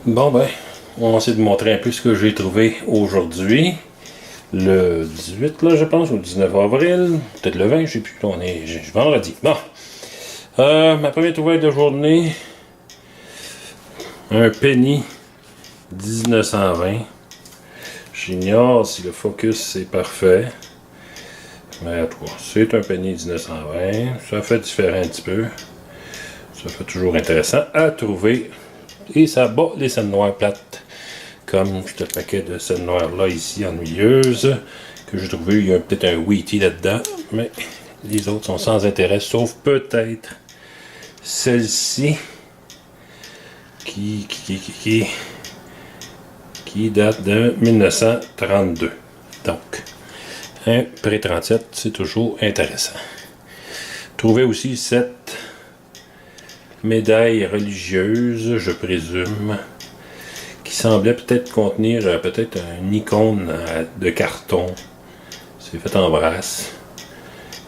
Bon ben, on va essayer de montrer un peu ce que j'ai trouvé aujourd'hui. Le 18 là je pense, ou le 19 avril, peut-être le 20, je sais plus, là, on est vendredi. Bon. Ma première trouvaille de journée, un penny 1920. J'ignore si le focus est parfait. Mais à toi, c'est un penny 1920. Ça fait différent un petit peu. Ça fait toujours intéressant à trouver. Et ça bat les scènes noires plates. Comme ce paquet de scènes noires là ici, ennuyeuses. Que j'ai trouvé, il y a peut-être un Wheatie là-dedans. Mais les autres sont sans intérêt, sauf peut-être celle-ci. Qui date de 1932. Donc, un pré-37, c'est toujours intéressant. Trouver aussi cette médaille religieuse, je présume, qui semblait peut-être contenir peut-être une icône de carton. C'est fait en brasse.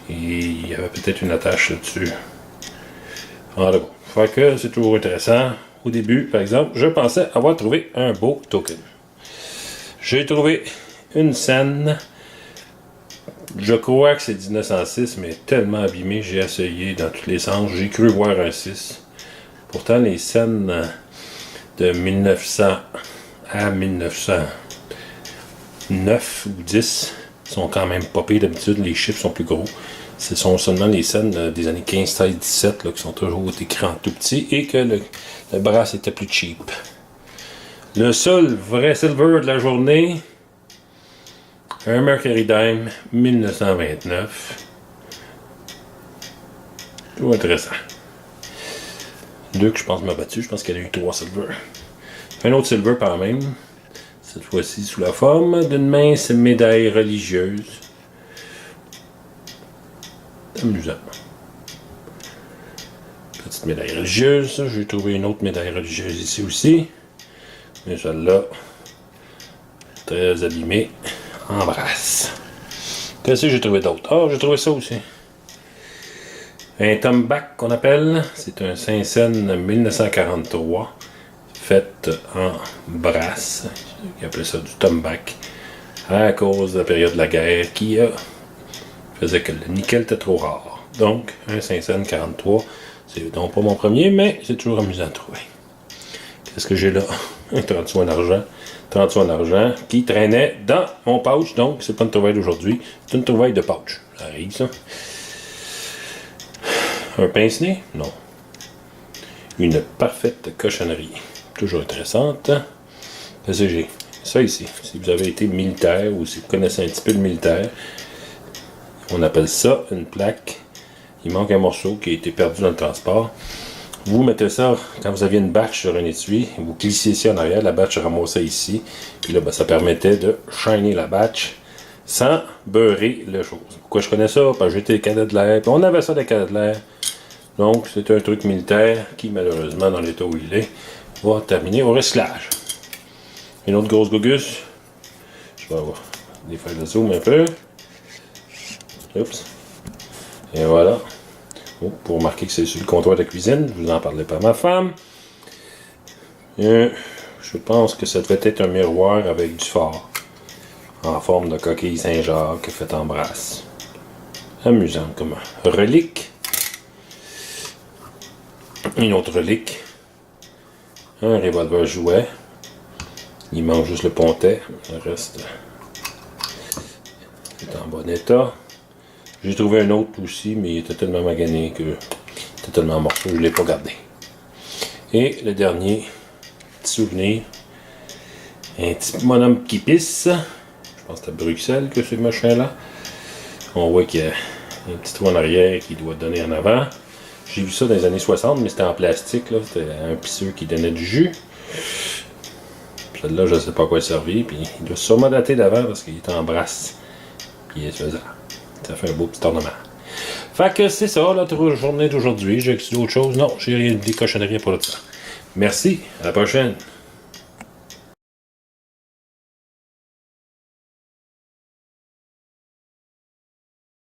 Et il y avait peut-être une attache dessus. Voilà. Fait que c'est toujours intéressant. Au début, par exemple, je pensais avoir trouvé un beau token. J'ai trouvé une scène. Je crois que c'est 1906, mais tellement abîmé, j'ai essayé dans tous les sens. J'ai cru voir un 6. Pourtant, les scènes de 1900 à 1909 ou 10 sont quand même pas pires d'habitude. Les chiffres sont plus gros. Ce sont seulement les scènes des années 15, 16, 17 là, qui sont toujours écrits en tout petit et que le brass était plus cheap. Le seul vrai silver de la journée, un Mercury Dime 1929. Tout intéressant. Luc, je pense, m'a battu. Je pense qu'elle a eu 3 silver. Un autre silver par même. Cette fois-ci sous la forme d'une mince médaille religieuse. Amusant. Petite médaille religieuse. J'ai trouvé une autre médaille religieuse ici aussi. Mais celle-là, très abîmée, en brasse. Qu'est-ce que j'ai trouvé d'autre? Ah, j'ai trouvé ça aussi. Un tomback qu'on appelle. C'est un Saint-Saëns 1943. Fait en brasse. Ils appelaient ça du tomback. À cause de la période de la guerre qui faisait que le nickel était trop rare. Donc, un Saint-Saëns 43. C'est donc pas mon premier, mais c'est toujours amusant à trouver. Qu'est-ce que j'ai là? Un 30 en argent. 30 en argent qui traînait dans mon pouch. Donc, c'est pas une trouvaille d'aujourd'hui. C'est une trouvaille de pouch. Ça arrive, ça. Un pince-nez? Non. Une parfaite cochonnerie. Toujours intéressante. Qu'est-ce que j'ai? Ça ici. Si vous avez été militaire ou si vous connaissez un petit peu le militaire, on appelle ça une plaque. Il manque un morceau qui a été perdu dans le transport. Vous mettez ça quand vous aviez une batch sur un étui, vous glissez ici en arrière, la batch ramassait ici, puis là, ça permettait de shiner la batch sans beurrer les choses. Pourquoi je connais ça? Parce que j'étais cadet de l'air, puis on avait ça des cadets de l'air. Donc, c'est un truc militaire qui, malheureusement, dans l'état où il est, va terminer au recyclage. Une autre grosse gogus. Je vais avoir des feuilles de zoom un peu. Oups. Et voilà. Oh, pour remarquer que c'est sur le comptoir de cuisine, je vous en parlais pas à ma femme. Je pense que ça devait être un miroir avec du fard. En forme de coquille Saint-Jacques fait en brasse. Amusant comme relique. Une autre relique. Un revolver jouet. Il manque juste le pontet. Le reste est en bon état. J'ai trouvé un autre aussi, mais il était tellement magané que il était tellement morceau, je ne l'ai pas gardé. Et le dernier petit souvenir, un petit bonhomme qui pisse. Je pense que c'est à Bruxelles que ce machin-là. On voit qu'il y a un petit trou en arrière qui doit donner en avant. J'ai vu ça dans les années 60, mais c'était en plastique. C'était un pisseux qui donnait du jus. Celle-là, je ne sais pas à quoi elle servir. Puis il doit sûrement dater d'avant parce qu'il est en brasse. Puis il est faisant. Ça fait un beau petit ornement. Fait que c'est ça, la journée d'aujourd'hui. J'ai d'autres choses. Non, j'ai rien de cochonnerie pour le temps. Merci, à la prochaine.